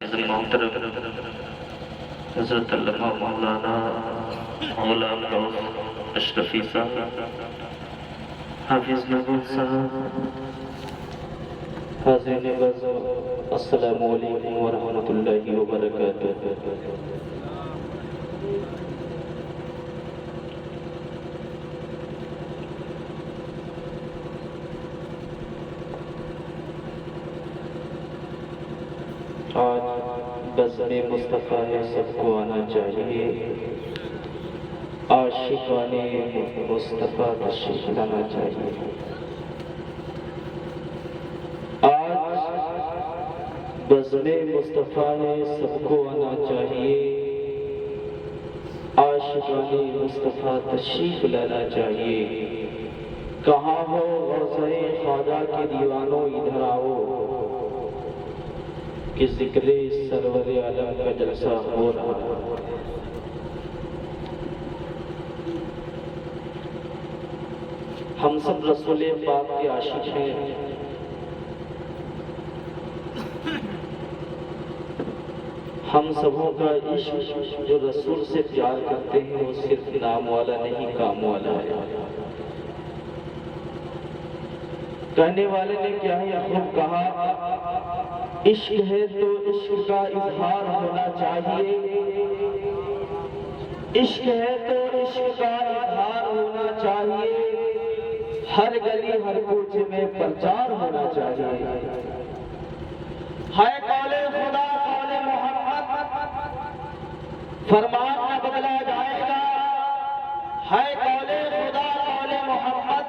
محترم حضرت علامہ مولانا غلام غوث اشرفی صاحب حافظ محمود صاحب، حاضرین عزیز السلام علیکم ورحمۃ اللہ وبرکاتہ۔ آج بزم مصطفیٰ ہے، سب کو آنا چاہیے، عاشقان مصطفیٰ تشریف لانا چاہیے۔ آج بزم مصطفیٰ ہے، سب کو آنا چاہیے، عاشقان مصطفیٰ تشریف لانا چاہیے۔ کہاں ہو غوثِ خواجہ کے دیوانوں، ادھر آؤ کہ ذکر سرور عالم کا جلسہ ہو رہا ہے۔ ہم سب رسول پاک کے عاشق ہیں، ہم سبوں کا عشق جو رسول سے پیار کرتے ہیں وہ صرف نام والا نہیں، کام والا ہے۔ کہنے والے نے کیا ہے خوب کہا، عشق ہے تو عشق کا اظہار ہونا چاہیے، عشق ہے تو عشق کا اظہار ہونا چاہیے، ہر گلی ہر کوچے میں پرچار ہونا چاہیے۔ ہے قول خدا قول محمد، فرمان نہ بدلا جائے گا۔ ہے قول خدا قول محمد،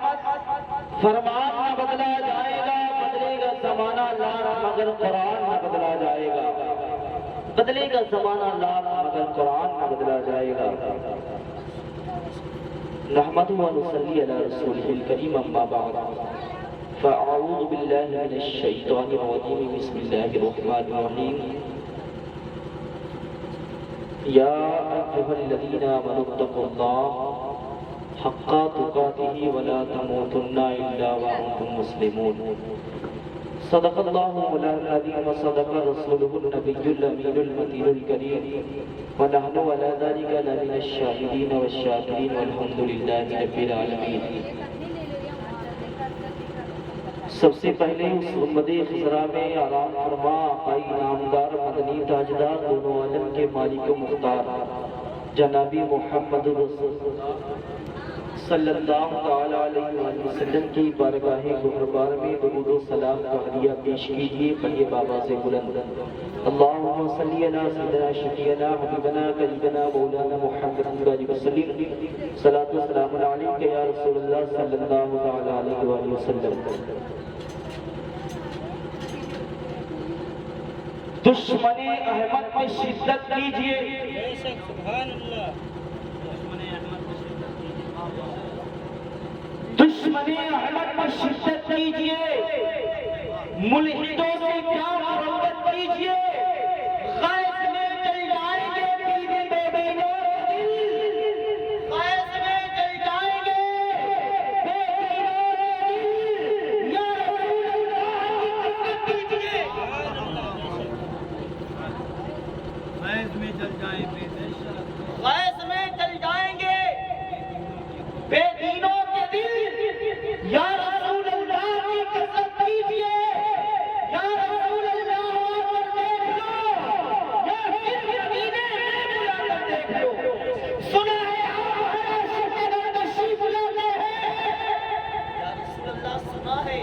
فرمان نہ بدلا جائے گا۔ بدلے گا زمانہ لاکھ مگر قرآن نہ بدلا جائے گا، بدلے گا زمانہ لاکھ مگر قرآن نہ بدلا جائے گا۔ نحمدہ و نصلی علی رسولہ الکریم، اما بعد، فاعوذ باللہ من الشیطان الرجیم، بسم اللہ الرحمن الرحیم۔ یا ایھا الذین آمنوا اتقوا اللہ حق تقاتہ ولا تموتن الا وانتم مسلمون۔ صدق اللہ مولانا العظیم وصدق رسولہ النبی الامین المتین الکریم، ونحن علی ذلک لمن الشاہدین والشاکرین والحمد للہ رب العالمین۔ سب سے پہلے اس گنبد خضرا میں آرام فرما آقائی نامدار مدنی تاجدار دونوں عالم کے مالک و مختار جنابی محمد رسول صلی اللہ تعالیٰ علیہ وآلہ وسلم کی بارگاہ گہربار میں درود و سلام کا ہدیہ پیش کیجیے پڑھیے بابا سے بلند۔ اللہم صلی علی سیدنا شفیعنا حبیبنا قریبنا مولانا محمد علیہ وسلم، صلاۃ و سلام علیک یا رسول اللہ صلی اللہ تعالیٰ علیہ وآلہ وسلم۔ دشمن احمد میں شدت کیجیے، سبحان اللہ۔ دشمن احمد میں شدت کیجیے، ملحدوں سے کیا محبت کیجیے، غیظ میں جل جائیں گے پیرے بے بینوں کے دل، غیظ میں جل جائیں گے بے بینوں کے دل، یا رسول اللہ کی خدمت کیجیے۔ غیظ میں جل جائیں بے غیظ میں جل جائیں گے بے دینوں کے دل، یا رسول اللہ کی قسم کیجیے، یا رسول اللہ آکر دیکھ لو، یا پھر مدینے میں بلا کر دیکھ لو، سنا ہے آپ ہر عاشق کے گھر تشریف لاتے ہیں۔ یا رسول اللہ سنا ہے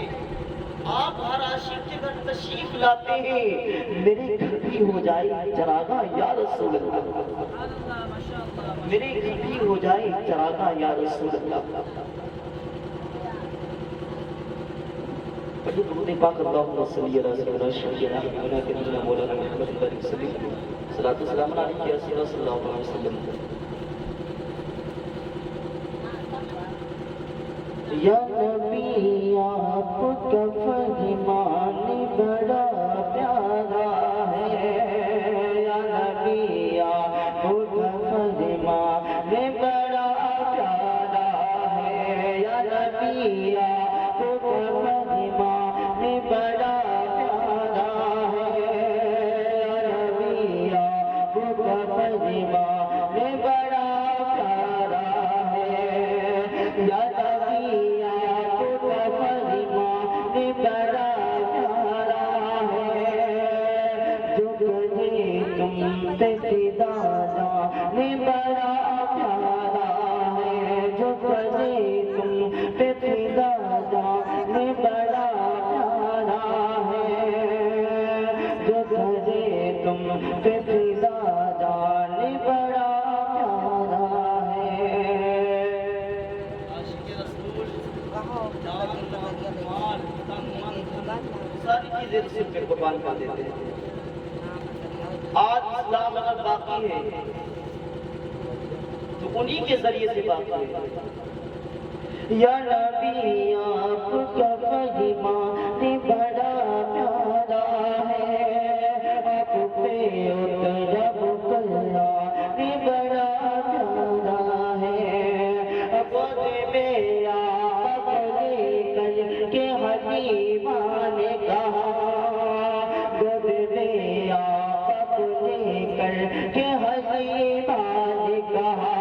آپ ہر عاشق کے گھر تشریف لاتے ہیں، میرے گھر بھی ہو جائے چراغاں یا رسول اللہ، میرے گھر بھی ہو جائے چراغاں یا رسول اللہ۔ درود پاک اللہم صلی علی سیدنا شفیعنا حبیبنا قریبنا مولانا محمد علیہ وسلم، صلاۃ و سلام علیک یا سیدنا صلی اللہ علیہ وسلم۔ یا نبی آپ کا فرمان بڑا پیارا ہے، یا نبی آپ کا فرمان بڑا پیارا ہے، یا نبی آپ کا فرمان بڑا پیارا ہے، یا پہ فدا جان بڑا پیارا ہے، جو کرے تم پہ فدا جان بڑا پیارا ہے، جو کرے تم پہ فدا جان بڑا پیارا ہے۔ عاشق رسول جان مال تن من ساری چیزیں رسول پہ قربان کر دیتے ہیں۔ آج اسلام اگر باقی ہے تو انہی کے ذریعے سے باقی ہے۔ یا نبی آپ کا فرمان بڑا پیارا ہے، آپ پہ اترب کلام بڑا پیارا ہے، خود میں آپ لے کر کے حلیمہ نے کہا، خود میں آپ لے کر کے حلیمہ نے کہا،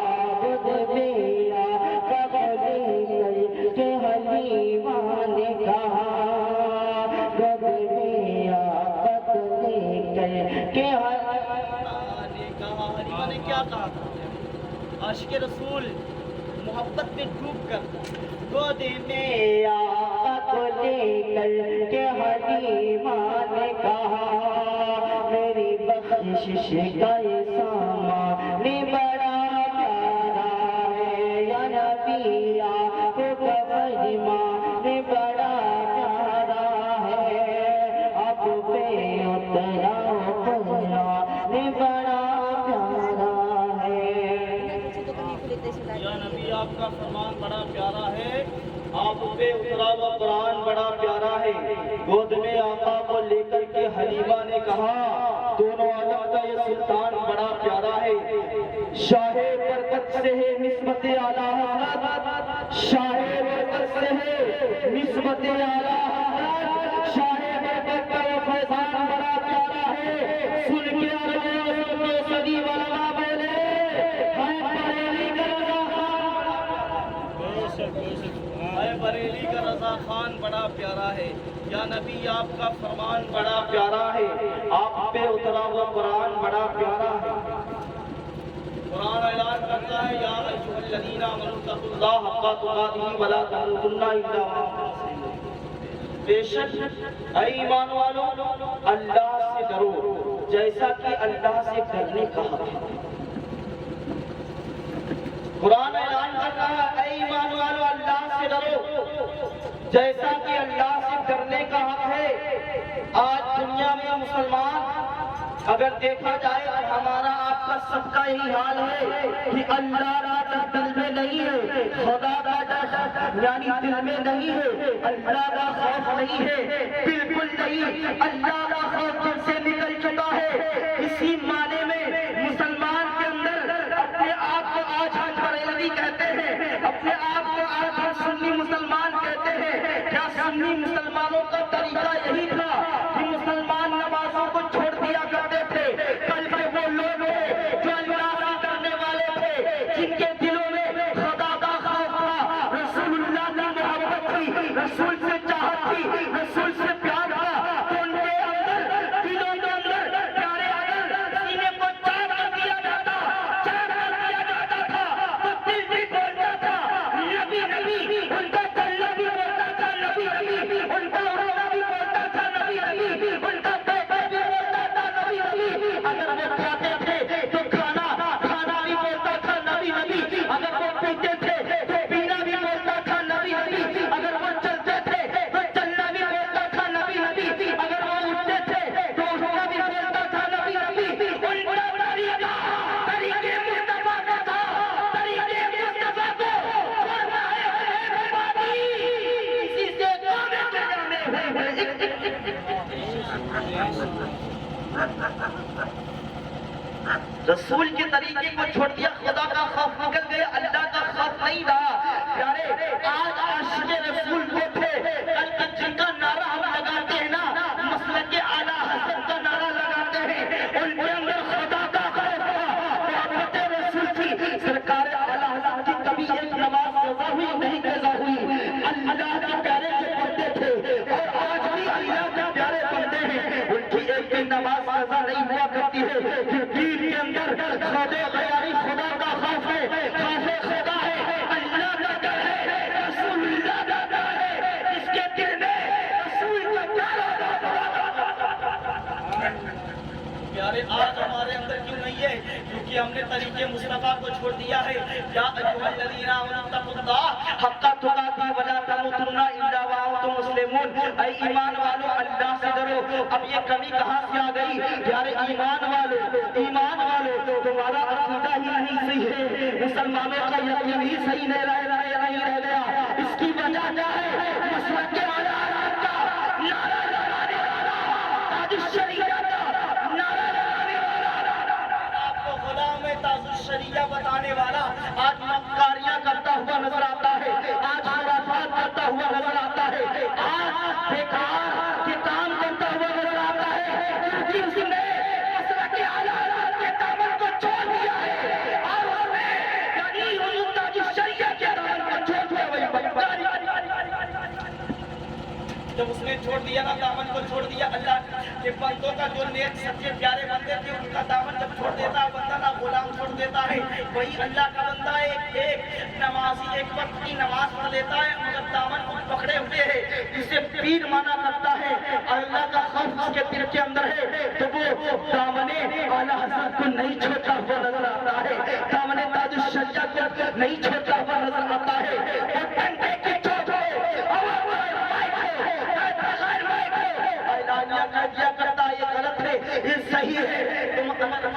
خود میں آپ لے کر کے حلیمہ نے کہا، خود میں آپ لے کر کے نے کہا، حلیمہ نے کیا کہا تھا؟ عاشق رسول محبت میں ڈوب کر گود میں آقا کو لے کر کے حلیمہ نے کہا، میری بخشش کا یہ سامان بڑا پیارا ہے، یا نبی آپ کا فرمان بڑا پیارا ہے، آپ پہ اترا قرآن بڑا پیارا ہے۔ یا نبی آپ کا فرمان بڑا پیارا ہے، آپ پہ اترا ہوا قرآن بڑا پیارا ہے، گود میں آقا کو لے کر کے حلیمہ نے کہا، دونوں عالم کا یہ سلطان بڑا پیارا ہے، شاہ برکت سے ہے نسبت اعلیٰ حضرت، شاہ برکت سے ہے نسبت اعلیٰ حضرت، شاہ برکت کا یہ فیضان بڑا پیارا ہے، سن کے عربوں سن کے صدی والا بولے، ہائے بریلی کا رضا خان، اے بریلی کا رضا خان بڑا پیارا ہے، یا نبی آپ کا فرمان بڑا پیارا ہے، آپ پہ اترا ہوا قرآن بڑا پیارا ہے۔ قرآن اعلان کرتا ہے، یا ایھا الذین آمنوا اتقوا اللہ حق تقاتہ ولا تموتن الا وانتم مسلمون۔ بے شک اے ایمان والو اللہ سے ڈرو جیسا کہ اللہ سے ڈرنے کا حق ہے۔ قرآن اعلان کرتا ہے، اے ایمان والو اللہ سے ڈرو جیسا کہ اللہ سے ڈرنے کا حق ہے۔ آج دنیا میں مسلمان اگر دیکھا جائے تو ہمارا آپ کا سب کا یہی حال ہے کہ اللہ کا ڈر دل میں نہیں ہے، خدا کا ڈر یعنی دل میں نہیں ہے، اللہ کا خوف نہیں ہے، بالکل نہیں، اللہ کا خوف دل سے نکل چکا ہے۔ اسی معنی میں مسلمان کے اندر اپنے آپ کو آج ہم بریلوی کہتے ہیں، اپنے آپ کو آج ہم سنی مسلمان کہتے ہیں۔ کیا سنی مسلمانوں کا طریقہ یہی تھا کہ مسلمان نمازوں کو چھوڑ دیا کرتے تھے؟ کل کے وہ لوگ تھے جو اللہ سے ڈرنے والے تھے، جن کے دلوں میں خدا کا خوف تھا، رسول اللہ کی محبت تھی، رسول سے چاہت تھی، رسول سے پیار تھا، تو ان کے اندر دلوں کے اندر پیارے اگر سینے کو چاک کر دیا جاتا، چاک کر دیا جاتا تھا تو دل بھی بولتا تھا نبی نبی، ان کا چلنا بھی بولتا تھا نبی نبی، ان کا اڑنا بھی بولتا تھا نبی نبی، ان کا بیٹا بھی بولتا تھا نبی نبی، اگر وہ کھاتے تھے تو کھانا بھی بولتا تھا نبی نبی، اگر وہ پیتے تھے تو پینا بھی بولتا تھا نبی نبی، اگر وہ چلتے تھے تو چلنا بھی بولتا تھا نبی نبی، اگر وہ اٹھتے تھے تو اٹھنا بھی بولتا تھا نبی نبی۔ ان کا طریقے مصطفیٰ کا تھا، طریقے مصطفیٰ کو فرمائے ہوئے بابی، اسی سے دونوں کے جانے ہوئے۔ رسول کے طریقے کو چھوڑ دیا، خدا کا خوف نکل گیا، اللہ کا خوف نہیں رہا۔ پیارے آج عاشق رسول وہ تھے کل جن کا نعرہ ہم لگاتے ہیں نا، مسلک اعلیٰ حضرت کا نعرہ لگاتے ہیں، ان کے اندر خدا کا خوف تھا، محبت رسول تھی۔ سرکار اعلیٰ حضرت کی کبھی ایک نماز قضا ہوئی نہیں، قضا ہوئی، اللہ کے پیارے کے پڑھتے تھے اور آج بھی اللہ کے پیارے پڑھتے ہیں، ان کی ایک بھی نماز قضا ایسا نہیں ہوا کرتی ہے کہ دین کے اندر خود تیاری خدا کا خوف ہے، خوف خدا ہے، اللہ کا ڈر ہے، رسول اللہ کا ڈر ہے، اس کے دل میں رسول کا ڈر ہوگا۔ پیارے آج ہمارے اندر کیوں نہیں ہے؟ کیونکہ ہم نے طریقے مصطفیٰ کو چھوڑ دیا ہے۔ یا ایھا الذین آمنوا اتقوا اللہ حق تقاتی ولا تموتن الا وانتم مسلمون، اے ایمان والو اللہ سے ڈرو۔ اب یہ کمی کہاں سے آ گئی؟ پیارے ایمان والو تمہارا عقیدہ ہی نہیں صحیح ہے، مسلمانوں کا یقین ہی صحیح نہیں رہ گیا۔ اس کی وجہ کیا ہے؟ مسلک اعلیٰ حضرت کا نعرہ لگانے والا، تاج الشریعت کا نعرہ لگانے والا، آپ کو غلام تاج الشریعہ بتانے والا آج مکاریاں کرتا ہوا نظر آتا ہے، آج خرافات کرتا ہوا نظر آتا ہے، آج بیکار کے کام کرتا ہوا نظر آتا ہے، کیونکہ اس نے مسلک اعلیٰ حضرت کے دامن کو چھوڑ دیا ہے، اور اس نے یعنی حضور تاج الشریعہ کے دامن کو چھوڑ دیا۔ وہی مکاری جب اس نے چھوڑ دیا نا، دامن کو چھوڑ دیا، اللہ کے بندوں کا جو نیک سچے پیارے بندے تھے ان کا دامن جب چھوڑ دیتا ہے بندہ، نہ غلام چھوڑ دیتا ہے، وہی اللہ کا بندہ ایک نمازی ایک وقت کی نماز پڑھ لیتا ہے مگر دامن کو پکڑے ہوئے ہے، جسے پیر مانا کرتا ہے، اللہ کا خوف اس کے دل کے اندر ہے، تو وہ دامن اعلیٰ حضرت کو نہیں چھوڑتا ہوا نظر آتا ہے، دامن تاج الشریعہ کو نہیں چھوڑتا ہوا نظر آتا ہے۔ وہ ڈنڈے کی چوٹ ہو، اعلانیہ کر دیا کرتا ہے یہ غلط ہے، یہ صحیح ہے۔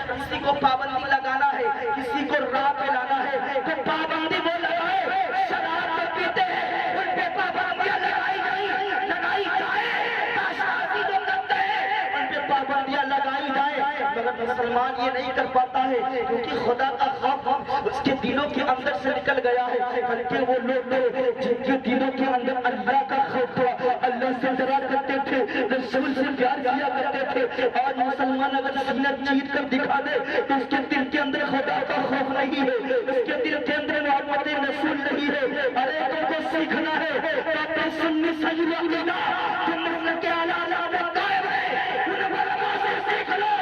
کسی کو پابندی لگانا ہے، کسی کو راہ پہ لانا ہے تو پابندی وہ لگائے۔ شراب جو پیتے ہیں ان پہ پابندیاں لگائی جائے، تاشبازی جو کرتے ہیں ان پہ پابندیاں لگائی جائے، مگر مسلمان یہ نہیں کر پاتا ہے کیونکہ خدا کا خوف اس کے دلوں کے اندر سے نکل گیا ہے۔ بلکہ وہ لوگ جن کے دلوں کے اندر اللہ کا خوف تھا، اللہ سے ڈرا کرتے تھے، رسول سے پیار کیا کرتے تھے، آج مسلمان اگر سینہ چیر کر دکھا دے تو اس کے دل کے اندر خدا کا خوف نہیں ہے، اس کے دل کے اندر محبت رسول نہیں ہے۔ ارے تم کو سیکھنا ہے تو اپنے سنی صحیح عقیدہ جو مسلک اعلیٰ حضرت قائم ہے ان علماء سے سیکھ لو،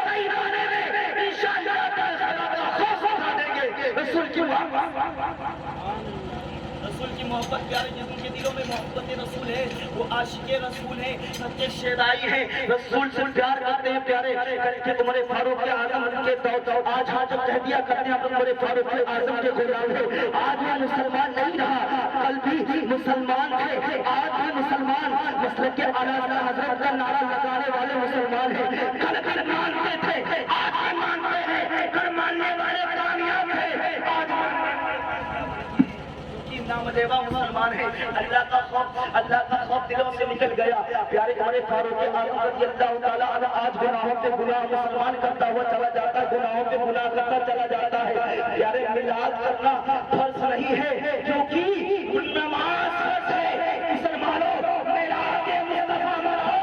صحیح معنی میں انشاءاللہ خدا کا خوف اٹھا دیں گے۔ رسول کی رسول کی محبت پیارے جن کے دلوں میں محبت رسول ہے وہ عاشق رسول ہے، سچے شیدائی ہے، رسول سے پیار کرتے ہیں، پیارے کہ عمر فاروق اعظم کے آج جب کہہ دیا کرتے ہیں عمر فاروق اعظم کے غلام ہے، آج وہ مسلمان نہیں رہا، کل بھی مسلمان تھے، آج بھی مسلمان مسلک اعلیٰ حضرت کا نعرہ لگانے والے مسلمان ہیں، کل مانتے تھے آج بھی مانتے ہیں، کل ماننے والے کامیاب ہیں، آج نام لیوا مسلمان ہے۔ اللہ کا خوف دلوں سے نکل گیا۔ پیارے عمر فاروق اعظم رضی اللہ تعالیٰ عنہ آج گناہوں پہ گناہ مسلمان کرتا ہوا چلا جاتا ہے، گناہوں پہ گناہ کرتا چلا جاتا ہے۔ پیارے میلاد کرنا فرض نہیں ہے کیونکہ نماز فرض ہے۔ مسلمانوں میلاد مصطفیٰ مناؤ،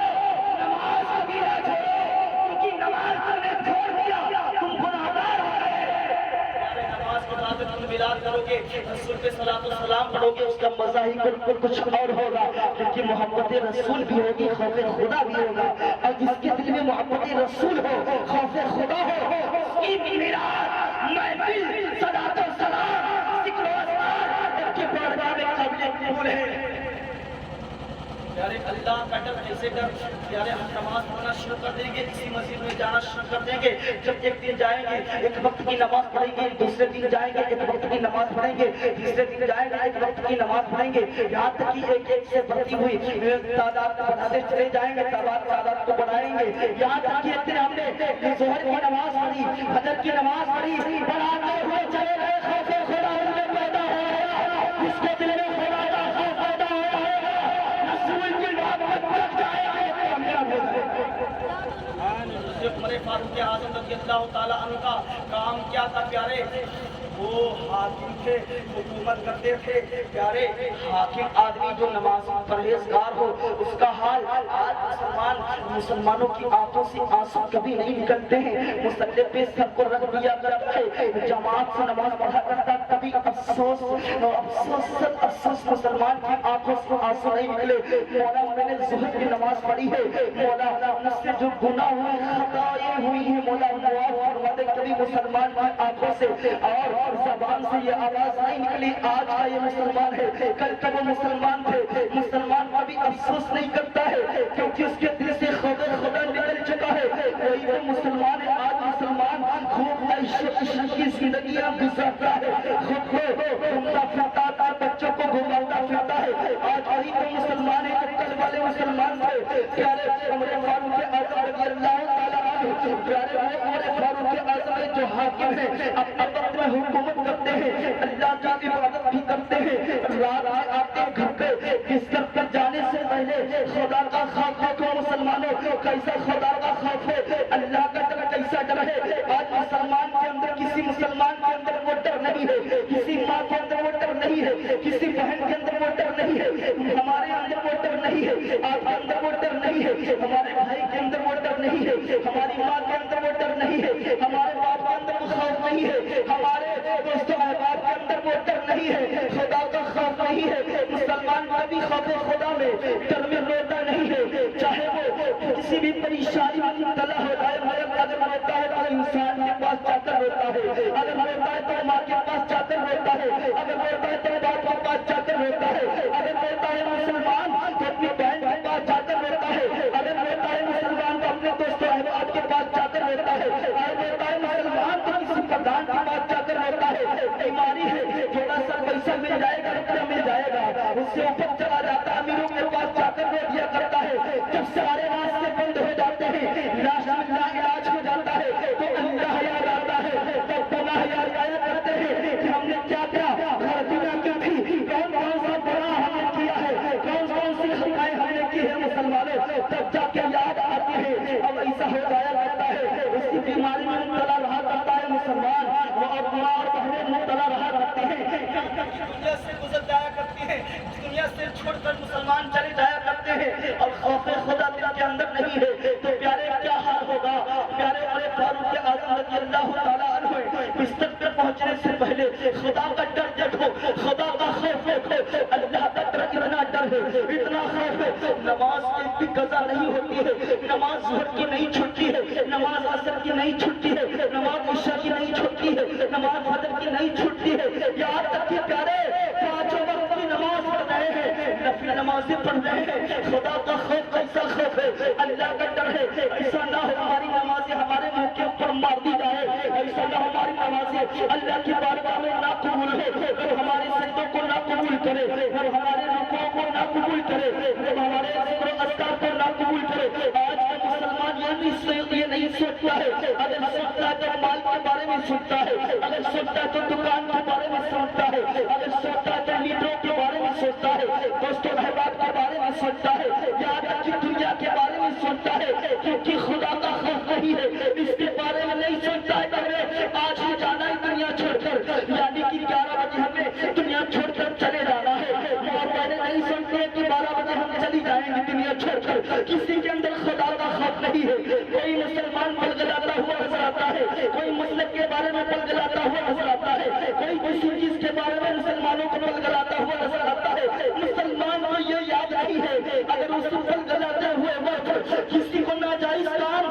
نماز کبھی نہ چھوڑو کیونکہ نماز تم نے چھوڑ دیا تم گناہگار ہو رہے ہیں۔ نماز کے بعد تم میلاد کرو گے، رسول پہ صلاۃ السلام پڑھو گے، اس کا مزہ ہی بالکل کچھ اور ہوگا کیونکہ محبت رسول بھی ہوگی، خوف خدا بھی ہوگا، اور جس کے دل میں محبت رسول ہو، خوف خدا ہو، اس کی میلاد محفل صلاۃ السلام ذکر و اذکار اس کے بارگاہ میں قابل قبول ہے۔ پیارے اللہ کا ڈر کیسے ڈر؟ پیارے ہم نماز پڑھنا شروع کر دیں گے، اسی مسجد میں جانا شروع کر دیں گے، جب ایک دن جائیں گے ایک وقت کی نماز پڑھیں گے، دوسرے دن جائیں گے ایک وقت کی نماز پڑھیں گے، تیسرے دن جائیں گے ایک وقت کی نماز پڑھیں گے، یہاں تک کہ ایک سے بڑھتی ہوئی تعداد کو بڑھاتے چلے جائیں گے، تعداد کو بڑھائیں گے، یہاں تک کہ ایک دن ہم نے ظہر کی نماز پڑھی، فجر کی نماز پڑھی، بڑھاتے ہوئے چلے گئے، خوف خدا ان میں پیدا ہو گیا، جس کے دل میں خدا کا خوف پیدا ہو گیا، رسول کی محبت بڑھ جائے گی، کامیاب ہو جائے گی۔ عمر فاروق اعظم رضی اللہ تعالیٰ عنہ کا کام کیا تھا پیارے؟ وہ حاکم تھے، حکومت کرتے تھے۔ پیارے حاکم آدمی جو نمازی پرہیزگار ہو اس کا حال آج مسلمانوں کی آنکھوں سے آنسو کبھی نہیں نکلتے ہیں، مصلی پہ سب کو رکھ دیا کرتا ہے، جماعت سے نماز پڑھا کرتا، کبھی افسوس مسلمان کی آنکھوں سے آنسو نہیں نکلے۔ مولا میں نے ظہر کی نماز پڑھی ہے، مولا مجھ سے جو گناہ ہوئے خطائیں ہوئی ہیں مولا معاف فرما دے کبھی مسلمان کی آنکھوں سے اور زبان سے یہ آواز نہیں نکلی آج کا یہ مسلمان ہے کل کا وہ مسلمان تھے مسلمان کبھی افسوس نہیں کرتا ہے کیونکہ اس کے دل سے خدا نکل چکا ہے وہی وہ مسلمان ہے آج مسلمان خوب عیش کی زندگیاں گزارتا ہے خود کو گھومتا پھرتا تھا بچوں کو گھماتا پھرتا ہے آج وہی وہ مسلمان ہے کل والے مسلمان تھے پیارے عمر فاروق اعظم رضی اللہ تعالیٰ عنہ پیارے عمر فاروق اعظم جو حاکم ہیں اپنے وقت میں حکومت کرتے ہیں اللہ کی عبادت بھی کرتے ہیں رات میں آتے گھر پہ بستر پر جانے سے پہلے خدا کا خوف ہے مسلمانوں کیسا خدا کا خوف ہے اللہ کا ڈر کیسا ڈر ہے آج مسلمان کے اندر کسی مسلمان کے اندر وہ ڈر نہیں ہے کسی ماں کے اندر وہ ڈر نہیں ہے کسی بہن کے اندر وہ ڈر نہیں ہے ہمارے اندر وہ ڈر نہیں ہے آپ کے اندر وہ ڈر نہیں ہے ہمارے بھائی کے اندر وہ ڈر نہیں ہے ہماری ماں کے اندر وہ ڈر نہیں ہے ہمارے باپ کے اندر وہ خوف نہیں ہے ہمارے دوستوں احباب کے اندر وہ ڈر نہیں ہے خدا کا خوف نہیں ہے مسلمان کا بھی خوف خدا میں ڈر میں روتا نہیں ہے چاہے وہ کسی بھی پریشانی میں مبتلا ہو جائے اگر روتا ہے تو انسان کے پاس جا کر روتا ہے اگر روتا ہے تو ماں کے پاس جا کر روتا ہے اگر روتا ہے تو باپ کے پاس جا کر روتا ہے اگر روتا ہے مسلمان تو اپنی بہن کے پاس جا کر روتا ہے اگر روتا ہے مسلمان تو اپنے دوستوں احباب کے پاس جا کر روتا ہے اگر روتا ہے مسلمان تو کسی پردھان کے پاس جا کر روتا ہے بیماری ہے تھوڑا سا پیسہ مل جائے گا روپیہ مل جائے گا اس سے اوپر چلا جاتا ہے امیروں کے پاس جا کر رو دیا کرتا ہے جب سارے راستے بند ہو جاتے ہیں علاج ہو جاتا ہے تو اللہ یاد آتا ہے تو گناہ یاد آیا کرتے ہیں کہ ہم نے کیا کیا غلطیاں کی تھی کون کون سا برا ہم نے کیا ہے کون کون سی خطائیں ہم نے کی ہے مسلمانوں تب جا کے یاد آتی ہے اب ایسا ہو جایا کرتا ہے اسی بیماری میں مبتلا رہا کرتا ہے مسلمان وہ اب ماں اور بہنیں مبتلا رہا کرتے ہیں دنیا سے گزر جایا کرتی ہیں دنیا سے چھوڑ کر مسلمان چلے جایا کرتے ہیں اور خوف خدا دل کے اندر نہیں ہے تو پیارے کیا حال ہوگا پیارے عمر فاروق اعظم رضی اللہ تعالیٰ عنہ بستر پہ پہنچنے سے پہلے خدا کا ڈر دیکھو خدا کا خوف دیکھو اللہ کا ڈر اتنا ڈر ہے اتنا خوف ہے نماز کی بھی قضا نہیں ہوتی ہے نماز ظہر کی نہیں چھٹتی ہے نماز عصر کی نہیں چھٹتی ہے نماز عشاء کی نہیں چھٹتی ہے نماز فجر کی نہیں چھٹتی ہے یہاں تک کہ پیارے پانچوں وقت کی نماز پڑھ رہے ہیں نفل نمازیں پڑھ رہے ہیں خدا کا خوف کیسا خوف ہے اللہ کا ڈر ہے ایسا نہ ہو ہماری نمازیں ہمارے منہ کے اوپر مار دی جائے ایسا نہ ہماری نمازیں اللہ کی بارگاہ میں نہ قبول ہو وہ ہمارے سجدوں کو نہ قبول کرے وہ ہمارے رکوع کو نہ قبول کرے وہ ہمارے ذکر و اذکار کو نہ قبول کرے آج کا مسلمان یہ نہیں سوچتا ہے اگر سوچتا ہے تو مال کے بارے میں سوچتا ہے اگر سوچتا ہے تو دکان کے بارے میں سوچتا ہے اگر سوچتا ہے تو لیڈروں کے بارے میں سوچتا ہے دوستوں احباب کے بارے میں سوچتا ہے یہاں تک کہ دنیا کے بارے میں سوچتا ہے کیونکہ خدا کا خوف نہیں ہے اس کے بارے میں نہیں سوچتا ہے کہ ہمیں آج ہی جانا ہے دنیا چھوڑ کر یعنی کہ 11 بجے ہمیں دنیا چھوڑ کر چلے جانا ہے اور پہلے نہیں سوچتے کہ 12 بجے ہم چلی جائیں گے دنیا چھوڑ کر کسی کے اندر خدا کا خوف نہیں ہے کوئی مسلمان پلگلاتا ہوا نظر آتا ہے کوئی مسلک کے بارے میں پلگلاتا ہوا نظر آتا ہے کوئی کسی چیز کے بارے میں مسلمانوں کو پلگلاتا ہوا نظر آتا ہے مسلمان کو یہ یاد نہیں ہے اگر اس کو پلگلاتے ہوئے وقت کسی کو ناجائز کام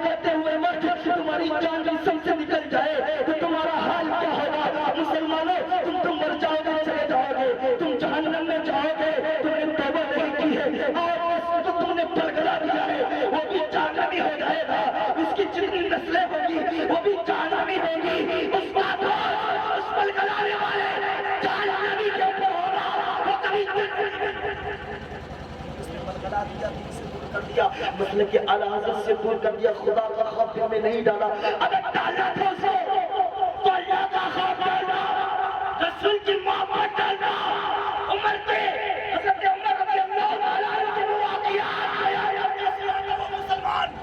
کرتے ہوئے وقت تمہاری جان جسم سے نکل جائے تو تمہارا حال کیا ہوگا مسلمانوں تم مر جاؤ گے چلے جاؤ گے تم جہنم میں جاؤ گے تم نے توبہ نہیں کی ہے اور جو تم نے پلگلا دیا ہے وہ بھی جہنمی ہو جائے گا اس کی جتنی نسلیں ہوگی وہ بھی جہنمی ہوگی اس بات اس پلگلانے والے جہنمی کے اوپر ہوگا وہ کبھی پلگلا دیا دین سے دور کر دیا مطلب کہ اعلیٰ حضرت سے دور کر دیا خدا کا خوف دل میں نہیں ڈالا اگر ڈالنا تھا تو اللہ کا خوف ڈالنا رسول کی محبت ڈالنا عمر کے حضرت عمر رضی اللہ تعالیٰ عنہ کے واقعات مسلمان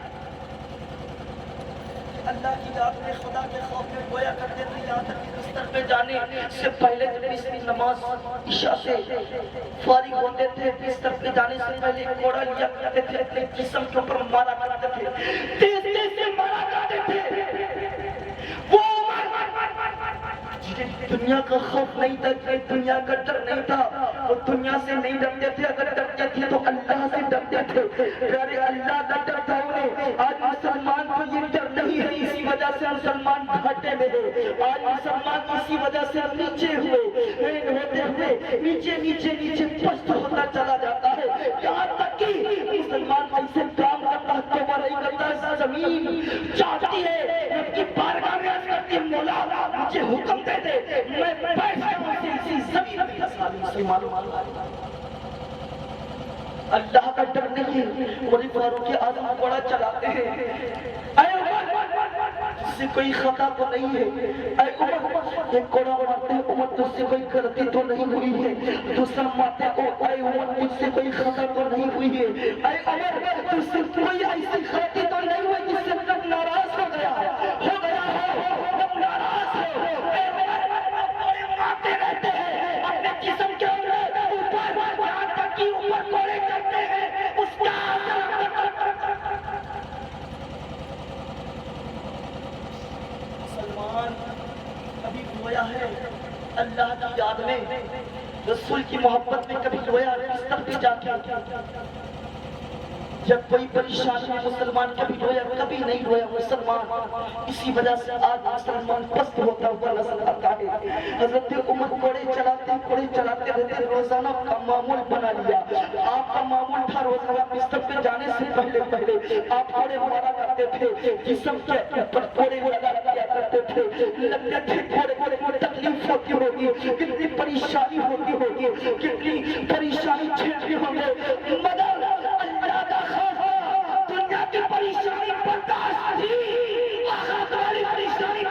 اللہ کی یاد میں خدا کے خوف میں گویا کرتے تھے یہاں تک کہ بستر پہ جانے سے پہلے جب اس کی نماز عشاء سے فارغ ہوتے تھے بستر پہ جانے سے پہلے کوڑا لیا کرتے تھے اپنے جسم کے اوپر مارا کرتے تھے تیز تیز سے مارا کرتے تھے وہ دنیا کا خوف نہیں تھا دنیا کا ڈر نہیں تھا وہ دنیا سے نہیں ڈرتے تھے اگر ڈرتے تھے تو اللہ سے ڈرتے تھے پیارے اللہ کا ڈر تھا انہیں سے مسلمان گھاٹے میں ہے. آج مسلمان اسی وجہ سے نیچے ہوتے نیچے پست ہوتا چلا جاتا ہے. یہاں تک کہ مسلمان ایسے کام کرتا ہے توبہ نہیں کرتا. زمین چاہتی ہے رب کی بارگاہ میں عرض کرتی ہے مولا مجھے حکم دے دے میں بیٹھ جاؤں اسی زمین پہ. مسلمان اللہ کا ڈر نہیں. عمر فاروق اعظم بڑا چلاتے ہیں. اے عمر تجھ سے کوئی خطا تو نہیں ہے. اے عمر ایک کوڑا مارتے ہیں عمر تجھ سے کوئی غلطی تو نہیں ہوئی ہے. دوسرا مارتے ہیں اے عمر تجھ سے کوئی خطا تو نہیں ہوئی ہے. اے عمر تجھ سے کوئی ایسی غلطی تو نہیں ہوئی جس سے تم ناراض ہو گیا تم ناراض ہو. اے عمر مارتے رہتے ہیں اپنے جسم کے اوپر یہاں تک کہ اوپر کوڑے کرتے ہیں. اس کا مسلمان کبھی رویا ہے اللہ کی یاد میں, رسول کی محبت میں کبھی رویا بستر پہ جا کے. جب کوئی پریشانی میں مسلمان کبھی رویا کبھی نہیں رویا مسلمان. اسی وجہ سے آج مسلمان پست ہوتا ہوا نظر آتا ہے. حضرت عمر کوڑے چلاتے رہتے روزانہ کا معمول بنا لیا. آپ کا معمول تھا روزانہ بستر پہ جانے سے پہلے آپ کوڑے مارا کرتے تھے. جسم کے اوپر کوڑے لگا دیا کرتے تھے. لگتے تھے کوڑے تکلیف ہوتی ہوگی, کتنی پریشانی ہوتی ہوگی, کتنی پریشانی جھیلتے ہوں گے, مگر اللہ کا خوف دنیا کی پریشانی برداشت تھی, آخرت والی پریشانی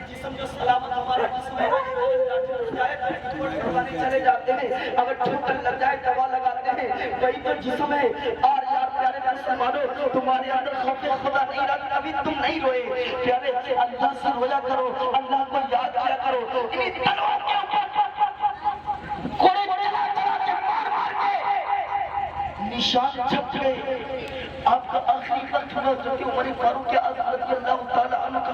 جسم جو سلامت ہمارا جسم ہے چلے جاتے ہیں, اگر ٹھنڈ لگ جائے دوا لگاتے ہیں, وہی تو جسم ہے. اور یار پیارے مسلمانوں تمہارے اندر خوف خدا نہیں رہا ابھی تم نہیں روئے. پیارے اللہ سے رویا کرو, اللہ کو یاد کیا کرو. انہیں تلوار کے کوڑے چلا کے مار کے نشان چھپ گئے. آپ کا آخری وقت ہوا جو کہ عمر فاروق اعظم رضی اللہ تعالیٰ عنہ کا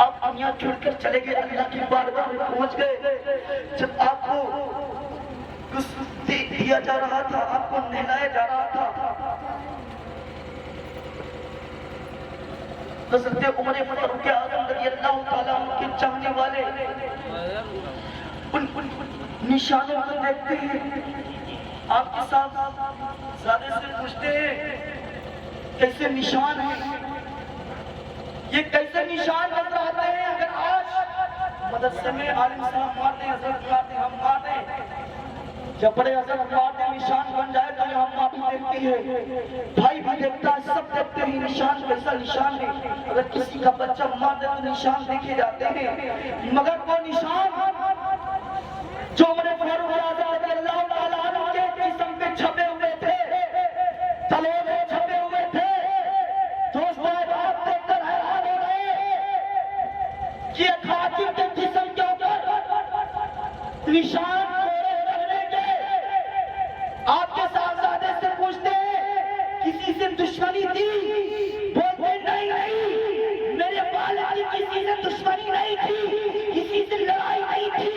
آپ دنیا چھوڑ کر چلے گئے, اللہ کی بارگاہ میں پہنچ گئے. جب آپ کو کچھ دیا جا رہا تھا, آپ کو نہلایا جا رہا تھا, حضرت عمر فاروق اعظم رضی اللہ تعالیٰ عنہ کے چاہنے والے ان نشانوں کو دیکھتے ہیں. آپ کے ساتھ زیادہ سے پوچھتے ہیں کیسے نشان ہیں, یہ کیسے نشان نظر آتے ہیں. اگر آج مدرسے میں عالم صاحب مارتے ہیں, حضرت مارتے ہیں, ہم مارتے ہیں, جب بڑے حضرت مارتے ہیں نشان بن جائے تو یہ ہم بھی دیکھتی ہے, بھائی بھی دیکھتا ہے, سب دیکھتے ہیں نشان کیسا نشان ہے. اگر کسی کا بچہ مار دے تو نشان دیکھے جاتے ہیں, مگر وہ نشان جو عمر فاروق اعظم رضی اللہ تعالیٰ عنہ کے جسم پہ چھپے ہوئے تھے, تلوار میں چھپے ہوئے تھے, دوست آپ دیکھ کر حیران ہو گئے کہ ایک خاتم کے جسم کے اوپر نشان رکھنے کے. آپ کے صاحبزادے سے پوچھتے ہیں کسی سے دشمنی تھی, بولتے نہیں میرے والد کی کسی سے دشمنی نہیں تھی, کسی سے لڑائی نہیں تھی,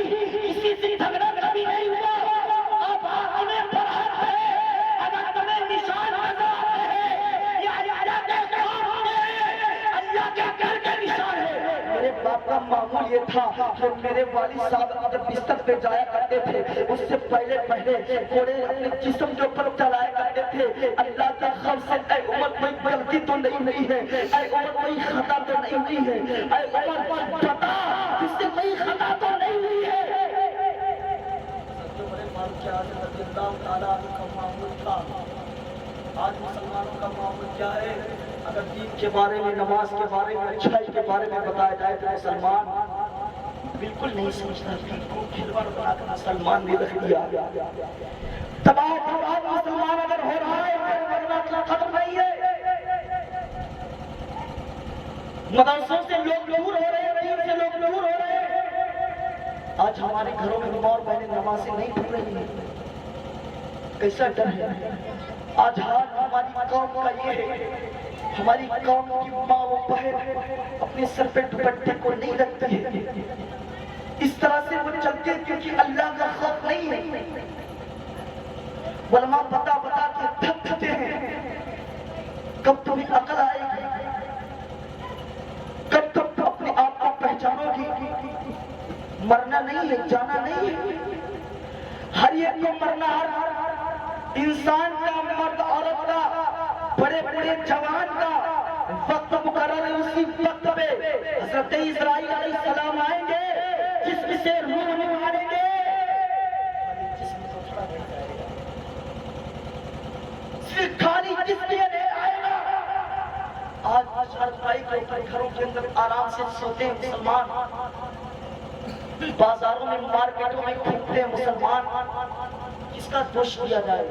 کسی سے جھگڑا کبھی نہیں ہوا. اب ہمیں برحق ہے اگر تمہیں نشان نظر آتے ہیں یہ اللہ کے کام ہے, اللہ کے گھر کے نشان ہے. میرے باپ کا معمول یہ تھا کہ میرے والد صاحب جب بستر پہ جایا کرتے تھے اس سے پہلے کوڑے اپنے جسم کے اوپر چلایا کرتے تھے. اللہ کے خوف سے اے عمر کوئی غلطی تو نہیں ہے, اے عمر کوئی خطا تو نہیں ہے, اے عمر بتا اس سے کوئی خطا تو نہیں ہوئی ہے. آج مسلمانوں کا معمول کیا ہے؟ اگر دین کے بارے میں, نماز کے بارے میں, اچھائی کے بارے میں بتایا جائے تو مسلمان بالکل نہیں سمجھتا. کو کھلواڑ بنا کر مسلمان نے رکھ دیا. تباہ برباد مسلمان اگر ہو رہا ہے ورنہ ختم نہیں ہے. مدرسوں سے لوگ دور ہو رہے ہیں, دین سے لوگ دور ہو رہے ہیں. آج ہمارے گھروں میں ماں اور بہنیں نمازیں نہیں پڑھ رہی ہیں. کیسا ڈر ہے. آج حال ہماری قوم کا یہ ہے, ہماری قوم کی ماں و بہن اپنے سر پہ دوپٹے کو نہیں رکھتی ہے. اس طرح سے وہ چلتے ہیں کیونکہ اللہ کا خوف نہیں ہے. علماء بتا کے تھکتے ہیں کب تمہیں عقل آئے گی؟ کب تم اپنے آپ کو پہچانو گی؟ مرنا نہیں ہے، جانا نہیں ہے، ہر ایک کو مرنا، ہر انسان کا، مرد عورت کا، بڑے بڑے جوان کا وقت مقرر ہے، اسی وقت پہ حضرت اسرائیل علیہ السلام آئیں گے، جسم سے روح نکالیں گے، صرف خالی جسم یہ نہیں آئے گا۔ آج ہر بھائی کے اوپر گھروں کے اندر آرام سے سوتے ہیں مسلمان، بازاروں میں مارکیٹوں میں گھومتے ہیں مسلمان، کس کا دوش دیا جائے؟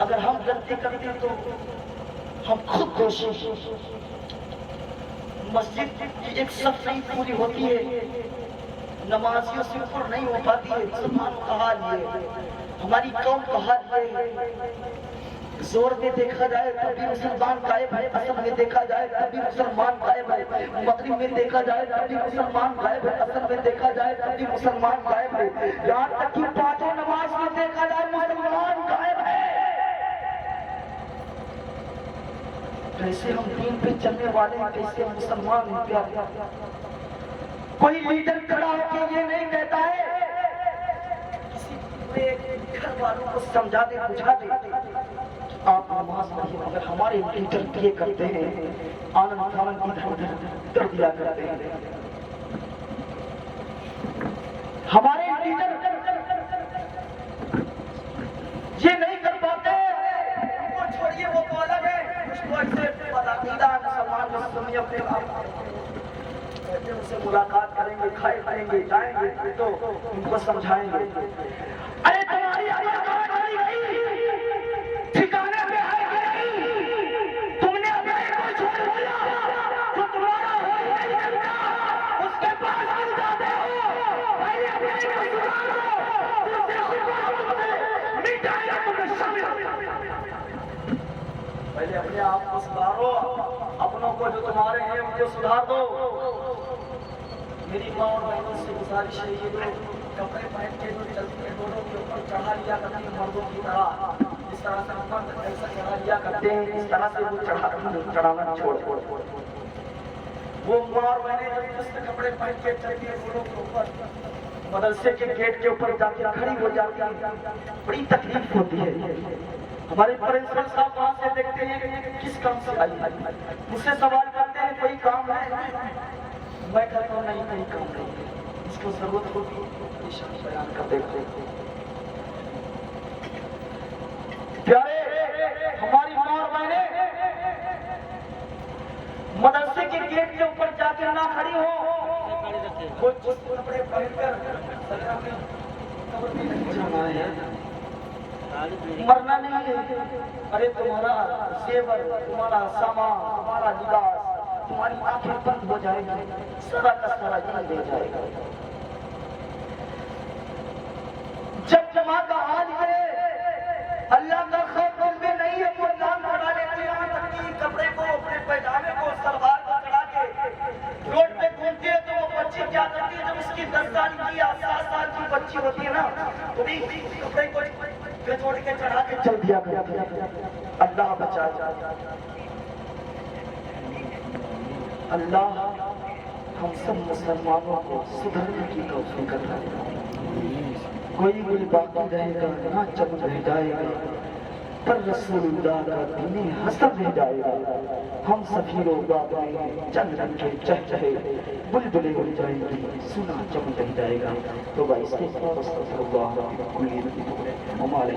اگر ہم غلطی کرتے تو ہم خود دوشی۔ مسجد کی ایک صف نہیں پوری ہوتی ہے، نمازیوں سے اوپر نہیں ہو پاتی ہے، مسلمانوں کا حال یہ ہے، ہماری قوم کا حال یہ ہے۔ زور میں دیکھا جائے تب بھی مسلمان غائب ہے، اصل میں دیکھا جائے تب بھی مسلمان غائب ہے، مغرب میں دیکھا جائے تب بھی مسلمان غائب ہے، اصل میں دیکھا جائے تب بھی مسلمان غائب ہے، یہاں تک کہ پانچوں نماز میں دیکھا جائے مسلمان غائب ہے۔ کیسے ہم دین پہ چلنے والے ہیں، کیسے ہم مسلمان ہیں پیارے؟ کوئی لیڈر کھڑا ہو کے یہ نہیں کہتا ہے، کسی پورے گھر والوں کو سمجھا دے، بجھا دے، آپ نماز پڑھیں، اگر ہمارے لیڈر یہ کرتے ہیں، آنن فانن ادھر ادھر کر دیا کرتے ہیں، ہمارے لیڈر یہ نہیں کر پاتے، ان کو چھوڑیے، وہ تو الگ ہے، اس کو ایسے بدعقیدہ مسلمان جو سنی اپنے آپ ان سے ملاقات کریں گے، کھائے پائیں گے، جائیں گے تو ان کو سمجھائیں گے، ارے تمہاری علاقات چلی گئی، ٹھکانے پہ ہے کہ نہیں؟ تم نے اپنے کو چھوڑ دیا، جو تمہارا ہو ہی نہیں سکتا، اس کے پاس کیوں جاتے ہو؟ پہلے اپنے کو سدھارو، دوسرے خدا تم سے مٹائے گا تمہیں شامل۔ پہلے اپنے آپ کو سدھارو، اپنوں کو جو تمہارے ہیں ان کو سدھار دو۔ میری ماں اور بہنوں سے گزارش ہے، یہ لوگ کپڑے پہن کے جو چلتی ہیں ڈولوں کے اوپر چڑھا لیا کرتے ہیں مردوں کی طرح، جس طرح سے مرد ایسا چڑھا لیا کرتے ہیں، اس طرح سے وہ چڑھانا چھوڑ۔ وہ ماں اور بہنیں جو مست کپڑے پہن کے چلتی ہیں ڈولوں کے اوپر، مدرسے کے گیٹ کے اوپر جا کے کھڑی ہو جاتی ہیں، بڑی تکلیف ہوتی ہے۔ ہمارے پرنسپل صاحب وہاں سے دیکھتے ہیں کہ کس کام سے آئی، مجھ سے سوال کرتے ہیں کوئی کام ہے؟ میں کہتا ہوں نہیں، کوئی کام نہیں، اس کو ضرورت ہوگی بیان کر دیتے۔ پیارے، ہماری ماں اور بہنیں مدرسے کے گیٹ کے اوپر جا کے نہ کھڑی ہو، کچھ کپڑے پہن کر مرنا نہیں ہے، ارے تمہارا زیور، تمہارا سامان، تمہارا لباس، تمہاری آنکھیں بند ہو جائے گی، سارا کا سارا جان دے جائے گا۔ جب جماع کا حال ہے، اللہ کا خوف دل میں نہیں ہے، وہ جان چڑھا لیتے ہیں، یہاں تک کہ کپڑے کو، اپنے پیجامے کو، سلوار کو چڑھا کے روڈ پہ گھومتی ہے، تو وہ بچی کیا کرتی ہے، جب اس کی 10 سال کی یا 7 سال کی بچی ہوتی ہے نا، تو بھی کپڑے کو چھوڑ کے چڑھا کے چل دیا کرتی ہے۔ اللہ بچا، اللہ ہم سب مسلمانوں کو سدھرنے کی توفیق عطا فرمائے۔ کوئی بھی باقی رہے گا نہ چمک رہ جائے گا، پر رسول اللہ کا دین حسن رہ جائے گا۔ ہم سفیر و باب میں چند رنگ کے چہچہے بلبلے اڑ جائیں گی، سنا چمک رہ جائے گا۔ تو بھائی استغفار اللہ ہمارے